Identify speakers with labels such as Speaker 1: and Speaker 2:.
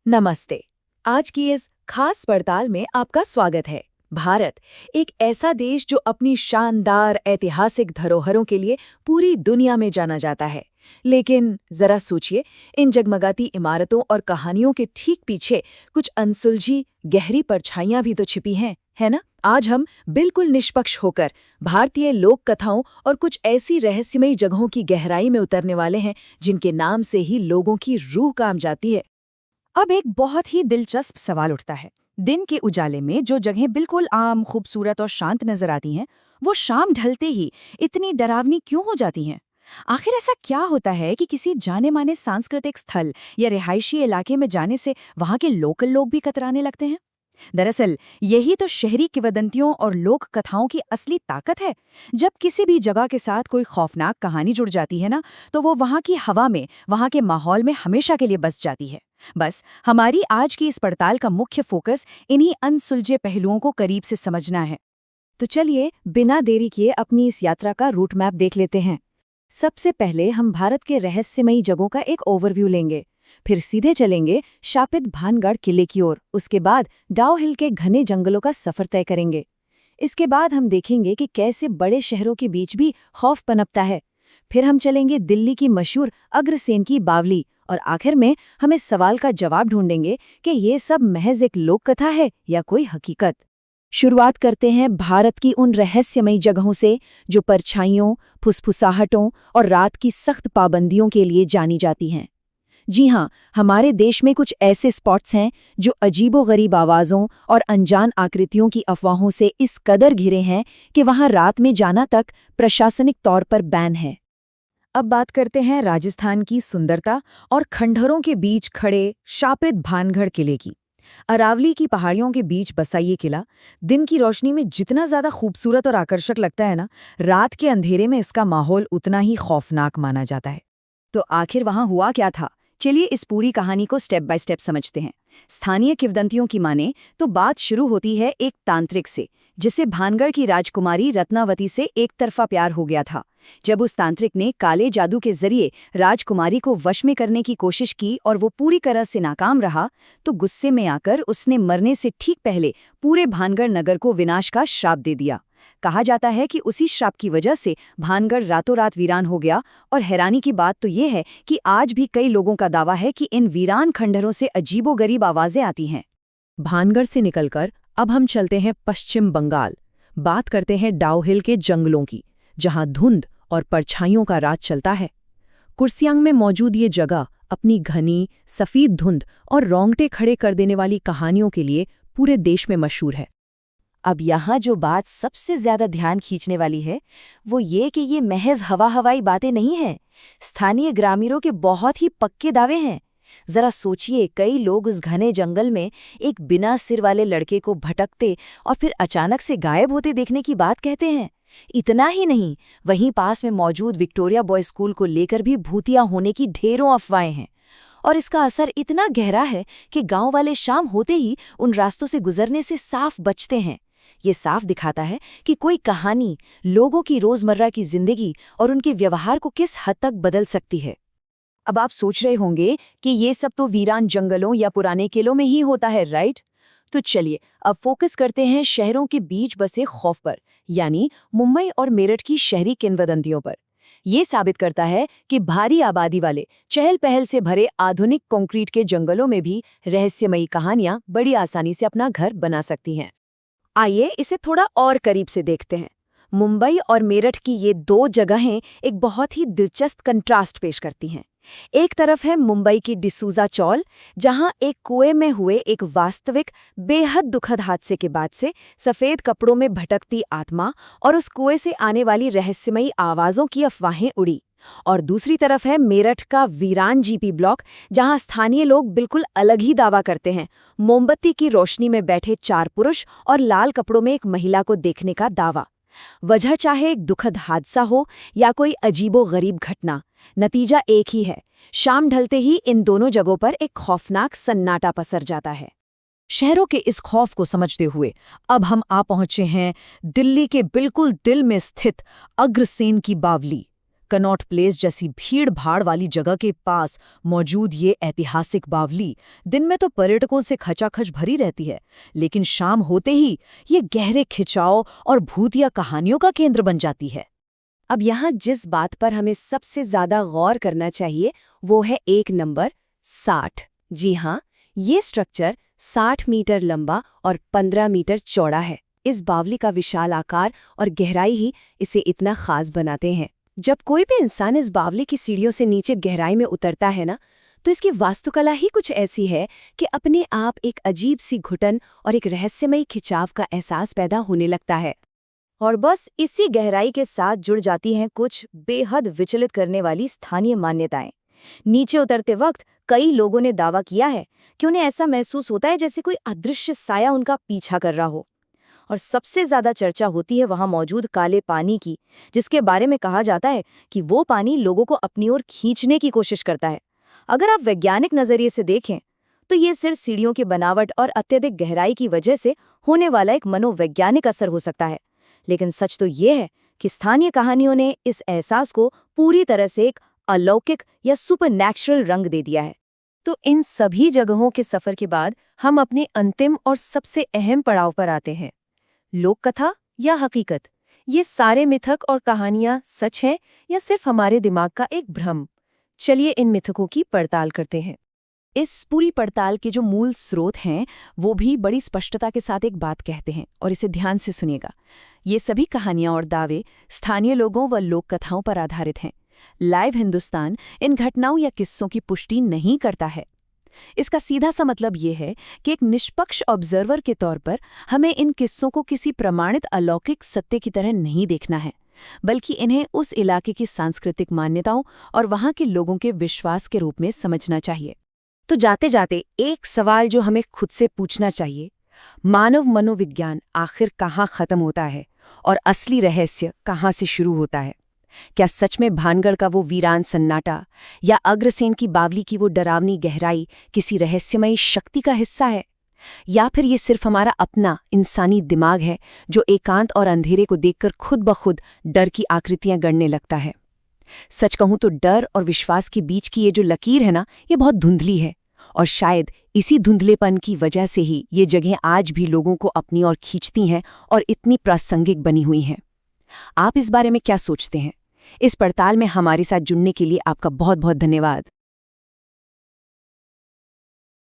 Speaker 1: नमस्ते। आज की इस खास पड़ताल में आपका स्वागत है। भारत एक ऐसा देश जो अपनी शानदार ऐतिहासिक धरोहरों के लिए पूरी दुनिया में जाना जाता है। लेकिन जरा सोचिए, इन जगमगाती इमारतों और कहानियों के ठीक पीछे कुछ अनसुलझी गहरी परछाइयां भी तो छिपी हैं, है ना? आज हम बिल्कुल निष्पक्ष होकर भारतीय लोक कथाओं और कुछ ऐसी रहस्यमयी जगहों की गहराई में उतरने वाले हैं जिनके नाम से ही लोगों की रूह काम जाती है।
Speaker 2: अब एक बहुत ही दिलचस्प सवाल उठता है। दिन के उजाले में जो जगहें बिल्कुल आम, खूबसूरत और शांत नजर आती हैं, वो शाम ढलते ही इतनी डरावनी क्यों हो जाती हैं? आखिर ऐसा क्या होता है कि किसी जाने माने सांस्कृतिक स्थल या रिहायशी इलाके में जाने से वहाँ के लोकल लोग भी कतराने लगते हैं? दरअसल यही तो शहरी किंवदंतियों और लोक कथाओं की असली ताकत है। जब किसी भी जगह के साथ कोई खौफनाक कहानी जुड़ जाती है ना, तो वो वहाँ की हवा में, वहाँ के माहौल में हमेशा के लिए बस जाती है। बस हमारी आज की इस पड़ताल का मुख्य फोकस इन्हीं अनसुलझे पहलुओं को करीब से समझना है।
Speaker 1: तो चलिए बिना देरी किए अपनी इस यात्रा का रूट मैप देख लेते हैं। सबसे पहले हम भारत के रहस्यमयी जगहों का एक ओवरव्यू लेंगे, फिर सीधे चलेंगे शापित भानगढ़ किले की ओर। उसके बाद डाउ हिल के घने जंगलों का सफर तय करेंगे। इसके बाद हम देखेंगे कि कैसे बड़े शहरों के बीच भी खौफ पनपता है। फिर हम चलेंगे दिल्ली की मशहूर अग्रसेन की बावली, और आखिर में हम इस सवाल का जवाब ढूंढेंगे कि ये सब महज एक लोक कथा है या कोई हकीकत। शुरुआत करते हैं भारत की उन रहस्यमयी जगहों से जो परछाइयों, फुसफुसाहटों और रात की सख्त पाबंदियों के लिए जानी जाती हैं। जी हाँ, हमारे देश में कुछ ऐसे स्पॉट्स हैं जो अजीबोगरीब आवाज़ों और अनजान आकृतियों की अफवाहों से इस कदर घिरे हैं कि वहाँ रात में जाना तक प्रशासनिक तौर पर बैन है। अब बात करते हैं राजस्थान की सुंदरता और खंडहरों के बीच खड़े शापित भानगढ़ किले की। अरावली की पहाड़ियों के बीच बसा ये किला दिन की रोशनी में जितना ज्यादा खूबसूरत और आकर्षक लगता है ना, रात के अंधेरे में इसका माहौल उतना ही खौफनाक माना जाता है। तो आखिर वहां हुआ क्या था? चलिए इस पूरी कहानी को स्टेप बाय स्टेप समझते हैं। स्थानीय किंवदंतियों की माने तो बात शुरू होती है एक तांत्रिक से, जिसे भानगढ़ की राजकुमारी रत्नावती से एक तरफा प्यार हो गया था। जब उस तांत्रिक ने काले जादू के जरिए राजकुमारी को वश में करने की कोशिश की और वो पूरी तरह से नाकाम रहा, तो गुस्से में आकर उसने मरने से ठीक पहले पूरे भानगढ़ नगर को विनाश का श्राप दे दिया। कहा जाता है कि उसी श्राप की वजह से भानगढ़ रातों रात वीरान हो गया। और हैरानी की बात तो ये है कि आज भी कई लोगों का दावा है कि इन वीरान खंडहरों से अजीबोगरीब आवाजें आती हैं।
Speaker 2: भानगढ़ से निकलकर अब हम चलते हैं पश्चिम बंगाल। बात करते हैं डाउ हिल के जंगलों की, जहां धुंध और परछाइयों का राज चलता है। कुर्सियांग में मौजूद ये जगह अपनी घनी सफेद धुंध और रोंगटे खड़े कर देने वाली कहानियों के लिए पूरे देश में मशहूर है।
Speaker 1: अब यहाँ जो बात सबसे ज्यादा ध्यान खींचने वाली है वो ये कि ये महज हवाई बातें नहीं हैं। स्थानीय ग्रामीणों के बहुत ही पक्के दावे हैं। जरा सोचिए, कई लोग उस घने जंगल में एक बिना सिर वाले लड़के को भटकते और फिर अचानक से गायब होते देखने की बात कहते हैं। इतना ही नहीं, वहीं पास में मौजूद विक्टोरिया बॉयज स्कूल को लेकर भी भूतिया होने की ढेरों अफवाहें हैं। और इसका असर इतना गहरा है कि गांव वाले शाम होते ही उन रास्तों से गुजरने से साफ बचते हैं। ये साफ दिखाता है कि कोई कहानी लोगों की रोजमर्रा की जिंदगी और उनके व्यवहार को किस हद तक बदल सकती है। अब आप सोच रहे होंगे कि ये सब तो वीरान जंगलों या पुराने किलों में ही होता है, राइट? तो चलिए अब फोकस करते हैं शहरों के बीच बसे खौफ पर, यानी मुंबई और मेरठ की शहरी किंवदंतियों पर। ये साबित करता है कि भारी आबादी वाले चहल पहल से भरे आधुनिक कंक्रीट के जंगलों में भी रहस्यमयी कहानियां बड़ी आसानी से अपना घर बना सकती हैं। आइए इसे थोड़ा और करीब से देखते हैं। मुंबई और मेरठ की ये दो जगहें एक बहुत ही दिलचस्प कंट्रास्ट पेश करती हैं। एक तरफ है मुंबई की डिसूजा चौल, जहां एक कुएं में हुए एक वास्तविक बेहद दुखद हादसे के बाद से सफेद कपड़ों में भटकती आत्मा और उस कुएं से आने वाली रहस्यमयी आवाजों की अफवाहें उड़ी। और दूसरी तरफ है मेरठ का वीरान जीपी ब्लॉक, जहां स्थानीय लोग बिल्कुल अलग ही दावा करते हैं। मोमबत्ती की रोशनी में बैठे चार पुरुष और लाल कपड़ों में एक महिला को देखने का दावा। वजह चाहे एक दुखद हादसा हो या कोई अजीबोगरीब घटना, नतीजा एक ही है। शाम ढलते ही इन दोनों जगहों पर एक खौफनाक सन्नाटा पसर जाता है।
Speaker 2: शहरों के इस खौफ को समझते हुए अब हम आ पहुंचे हैं दिल्ली के बिल्कुल दिल में स्थित अग्रसेन की बावली। कनॉट प्लेस जैसी भीड़-भाड़ वाली जगह के पास मौजूद ये ऐतिहासिक बावली दिन में तो पर्यटकों से खचाखच भरी रहती है, लेकिन शाम होते ही ये गहरे खिंचाव और भूतिया कहानियों का केंद्र बन जाती है।
Speaker 1: अब यहाँ जिस बात पर हमें सबसे ज्यादा गौर करना चाहिए वो है एक नंबर 60। जी हाँ, ये स्ट्रक्चर 60 मीटर लंबा और 15 मीटर चौड़ा है। इस बावली का विशाल आकार और गहराई ही इसे इतना खास बनाते हैं। जब कोई भी इंसान इस बावली की सीढ़ियों से नीचे गहराई में उतरता है ना, तो इसकी वास्तुकला ही कुछ ऐसी है कि अपने आप एक अजीब सी घुटन और एक रहस्यमयी खिंचाव का एहसास पैदा होने लगता है।
Speaker 2: और बस इसी गहराई के साथ जुड़ जाती हैं कुछ बेहद विचलित करने वाली स्थानीय मान्यताएं। नीचे उतरते वक्त कई लोगों ने दावा किया है कि उन्हें ऐसा महसूस होता है जैसे कोई अदृश्य साया उनका पीछा कर रहा हो। और सबसे ज्यादा चर्चा होती है वहां मौजूद काले पानी की, जिसके बारे में कहा जाता है कि वो पानी लोगों को अपनी ओर खींचने की कोशिश करता है। अगर आप वैज्ञानिक नजरिए से देखें तो ये सिर्फ सीढ़ियों की बनावट और अत्यधिक गहराई की वजह से होने वाला एक मनोवैज्ञानिक असर हो सकता है, लेकिन सच तो ये है कि स्थानीय कहानियों ने इस एहसास को पूरी तरह से एक अलौकिक या सुपरनैचुरल रंग दे दिया है।
Speaker 1: तो इन सभी जगहों के सफर के बाद हम अपने अंतिम और सबसे अहम पड़ाव पर आते हैं, लोक कथा या हकीकत। ये सारे मिथक और कहानियां सच हैं या सिर्फ हमारे दिमाग का एक भ्रम? चलिए इन मिथकों की पड़ताल करते हैं।
Speaker 2: इस पूरी पड़ताल के जो मूल स्रोत हैं वो भी बड़ी स्पष्टता के साथ एक बात कहते हैं, और इसे ध्यान से सुनिएगा। ये सभी कहानियां और दावे स्थानीय लोगों व लोक कथाओं पर आधारित हैं। लाइव हिंदुस्तान इन घटनाओं या किस्सों की पुष्टि नहीं करता है। इसका सीधा सा मतलब ये है कि एक निष्पक्ष ऑब्जर्वर के तौर पर हमें इन किस्सों को किसी प्रमाणित अलौकिक सत्य की तरह नहीं देखना है, बल्कि इन्हें उस इलाके की सांस्कृतिक मान्यताओं और वहां के लोगों के विश्वास के रूप में समझना चाहिए।
Speaker 1: तो जाते जाते एक सवाल जो हमें खुद से पूछना चाहिए, मानव मनोविज्ञान आखिर कहाँ खत्म होता है और असली रहस्य कहाँ से शुरू होता है? क्या सच में भानगढ़ का वो वीरान सन्नाटा या अग्रसेन की बावली की वो डरावनी गहराई किसी रहस्यमयी शक्ति का हिस्सा है, या फिर ये सिर्फ हमारा अपना इंसानी दिमाग है जो एकांत और अंधेरे को देखकर खुद ब खुद डर की आकृतियां गढ़ने लगता है? सच कहूं तो डर और विश्वास के बीच की ये जो लकीर है ना, ये बहुत धुंधली है, और शायद इसी धुंधलेपन की वजह से ही ये जगहें आज भी लोगों को अपनी ओर खींचती हैं और इतनी प्रासंगिक बनी हुई हैं। आप इस बारे में क्या सोचते हैं? इस पड़ताल में हमारे साथ जुड़ने के लिए आपका बहुत बहुत धन्यवाद।